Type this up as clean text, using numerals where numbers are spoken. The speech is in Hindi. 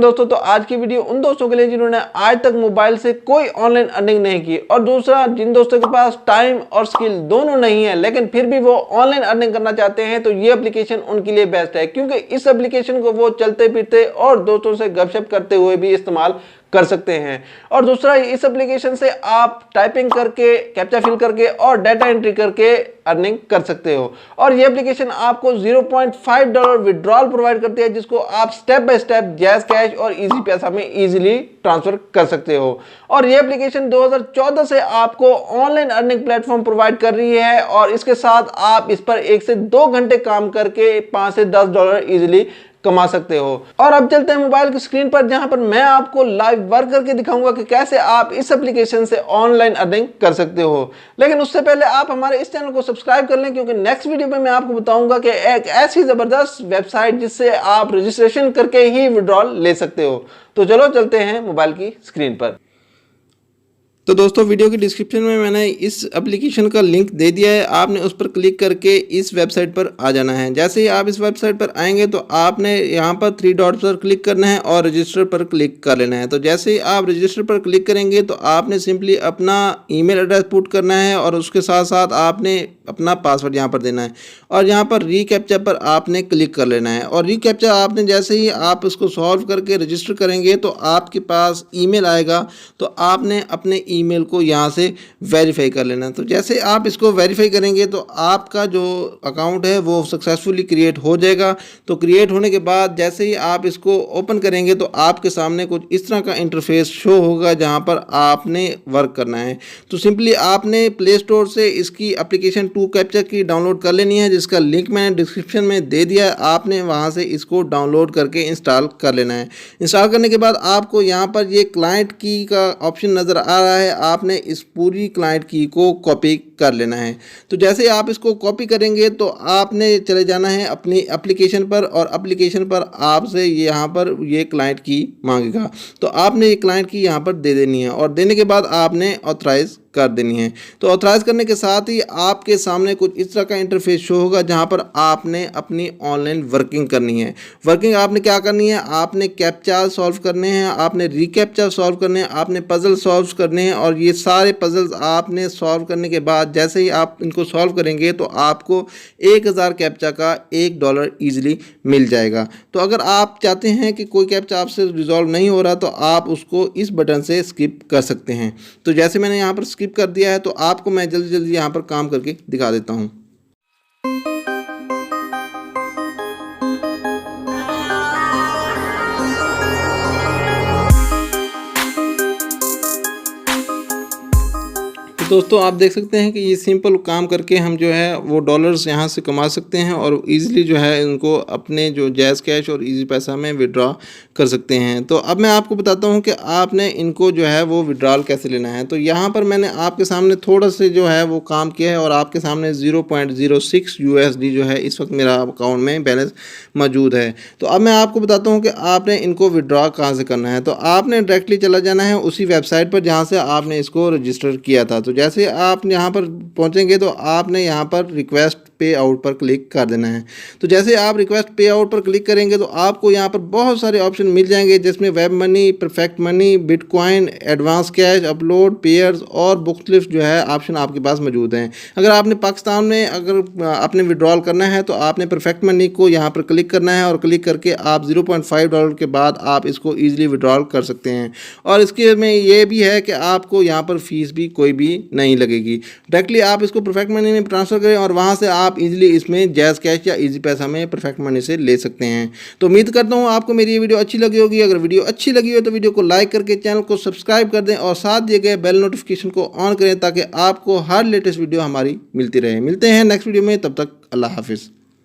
दोस्तों, तो आज की वीडियो उन दोस्तों के लिए जिन्होंने आज तक मोबाइल से कोई ऑनलाइन अर्निंग नहीं की, और दूसरा जिन दोस्तों के पास टाइम और स्किल दोनों नहीं है लेकिन फिर भी वो ऑनलाइन अर्निंग करना चाहते हैं, तो ये एप्लीकेशन उनके लिए बेस्ट है, क्योंकि इस एप्लीकेशन को वो चलते फिरते और दोस्तों से गपशप करते हुए भी इस्तेमाल कर सकते हैं। और दूसरा, इस एप्लीकेशन से आप टाइपिंग करके, कैप्चा फिल करके और डाटा एंट्री करके अर्निंग कर सकते हो। और ये एप्लीकेशन आपको $0.5 विड्रॉल प्रोवाइड करती है, जिसको आप step by step jazz cash और इजी पैसा में इजीली ट्रांसफर कर सकते हो। और ये एप्लीकेशन 2014 से आपको ऑनलाइन अर्निंग प्लेटफॉर्म प्रोवाइड कर रही है, और इसके साथ आप इस पर 1 से 2 घंटे काम करके $5 से $10 इजीली कमा सकते हो। और अब चलते हैं मोबाइल की स्क्रीन पर, जहां पर मैं आपको लाइव वर्क करके दिखाऊंगा कि कैसे आप इस एप्लीकेशन से ऑनलाइन अर्निंग कर सकते हो। लेकिन उससे पहले आप हमारे इस चैनल को सब्सक्राइब कर लें, क्योंकि नेक्स्ट वीडियो में मैं आपको बताऊंगा कि एक ऐसी जबरदस्त वेबसाइट जिससे आप रजिस्ट्रेशन करके ही विड्रॉल ले सकते हो। तो चलो चलते हैं मोबाइल की स्क्रीन पर। तो दोस्तों, वीडियो की डिस्क्रिप्शन में मैंने इस एप्लीकेशन का लिंक दे दिया है, आपने उस पर क्लिक करके इस वेबसाइट पर आ जाना है। जैसे ही आप इस वेबसाइट पर आएंगे तो आपने यहाँ पर 3 डॉट्स पर क्लिक करना है और रजिस्टर पर क्लिक कर लेना है। तो जैसे ही आप रजिस्टर पर क्लिक करेंगे तो आपने सिंपली अपना ईमेल एड्रेस पुट करना है, और उसके साथ साथ आपने अपना पासवर्ड यहाँ पर देना है, और यहाँ पर रीकैप्चा पर आपने क्लिक कर लेना है। और रीकैप्चा आपने जैसे ही आप उसको सॉल्व करके रजिस्टर करेंगे तो आपके पास ईमेल आएगा, तो आपने अपने ईमेल को यहाँ से वेरीफाई कर लेना है। तो जैसे आप इसको वेरीफाई करेंगे तो आपका जो अकाउंट है वो सक्सेसफुली क्रिएट हो जाएगा। तो क्रिएट होने के बाद जैसे ही आप इसको ओपन करेंगे तो आपके सामने कुछ इस तरह का इंटरफेस शो होगा, जहाँ पर आपने वर्क करना है। तो सिंपली आपने प्ले स्टोर से इसकी एप्लीकेशन 2captcha की डाउनलोड कर लेनी है, जिसका लिंक मैंने डिस्क्रिप्शन में दे दिया है। आपने वहाँ से इसको डाउनलोड करके इंस्टॉल कर लेना है। इंस्टॉल करने के बाद आपको यहाँ पर ये क्लाइंट की का ऑप्शन नज़र आ रहा है, आपने इस पूरी क्लाइंट की को कॉपी कर लेना है। तो जैसे आप इसको कॉपी करेंगे तो आपने चले जाना है अपनी एप्लीकेशन पर, और एप्लीकेशन पर आपसे यहाँ पर ये क्लाइंट की मांगेगा, तो आपने ये क्लाइंट की यहाँ पर दे देनी है, और देने के बाद आपने ऑथराइज कर देनी है। तो ऑथराइज करने के साथ ही आपके सामने कुछ इस तरह का इंटरफेस शो होगा, जहां पर आपने अपनी ऑनलाइन वर्किंग करनी है। वर्किंग आपने क्या करनी है, आपने कैप्चा सॉल्व करने हैं, आपने रीकैप्चा सॉल्व करने हैं, आपने पजल सॉल्व करने हैं, और ये सारे पजल्स आपने सॉल्व करने के बाद जैसे ही आप इनको सॉल्व करेंगे तो आपको 1000 कैप्चा का $1 ईजिली मिल जाएगा। तो अगर आप चाहते हैं कि कोई कैप्चा आपसे रिजॉल्व नहीं हो रहा तो आप उसको इस बटन से स्किप कर सकते हैं। तो जैसे मैंने यहाँ पर स्किप कर दिया है, तो आपको मैं जल्दी जल्दी यहाँ पर काम करके दिखा देता हूँ। दोस्तों, आप देख सकते हैं कि ये सिंपल काम करके हम जो है वो डॉलर्स यहाँ से कमा सकते हैं, और इजीली जो है इनको अपने जो जैज़ कैश और इजी पैसा में विड्रॉ कर सकते हैं। तो अब मैं आपको बताता हूँ कि आपने इनको जो है वो विड्रॉल कैसे लेना है। तो यहाँ पर मैंने आपके सामने थोड़ा से जो है वो काम किया है, और आपके सामने 0.06 USD जो है इस वक्त मेरा अकाउंट में बैलेंस मौजूद है। तो अब मैं आपको बताता हूँ कि आपने इनको विड्रॉ कहाँ से करना है। तो आपने डायरेक्टली चला जाना है उसी वेबसाइट पर जहाँ से आपने इसको रजिस्टर किया था। तो जैसे आप यहाँ पर पहुँचेंगे तो आपने यहाँ पर रिक्वेस्ट पे आउट पर क्लिक कर देना है। तो जैसे आप रिक्वेस्ट पे आउट पर क्लिक करेंगे तो आपको यहाँ पर बहुत सारे ऑप्शन मिल जाएंगे, जिसमें web money, perfect money, bitcoin, advance cash, upload, pairs और बुक्स जो है ऑप्शन आपके पास मौजूद हैं। अगर आपने पाकिस्तान में अगर आपने विड्रॉल करना है तो आपने परफेक्ट मनी को यहाँ पर क्लिक करना है, और क्लिक करके आप $0.5 के बाद आप इसको ईजिली विड्रॉल कर सकते हैं। और इसके में ये भी है कि आपको यहाँ पर फीस भी कोई भी नहीं लगेगी। डायरेक्टली आप इसको परफेक्ट मनी में ट्रांसफ़र करें, और वहाँ से आप इजीली इसमें जैज़ कैश या इजी पैसा में परफेक्ट मनी से ले सकते हैं। तो उम्मीद करता हूँ आपको मेरी ये वीडियो अच्छी लगी होगी। अगर वीडियो अच्छी लगी हो तो वीडियो को लाइक करके चैनल को सब्सक्राइब कर दें, और साथ दिए गए बेल नोटिफिकेशन को ऑन करें, ताकि आपको हर लेटेस्ट वीडियो हमारी मिलती रहे। मिलते हैं नेक्स्ट वीडियो में, तब तक अल्लाह हाफिज़।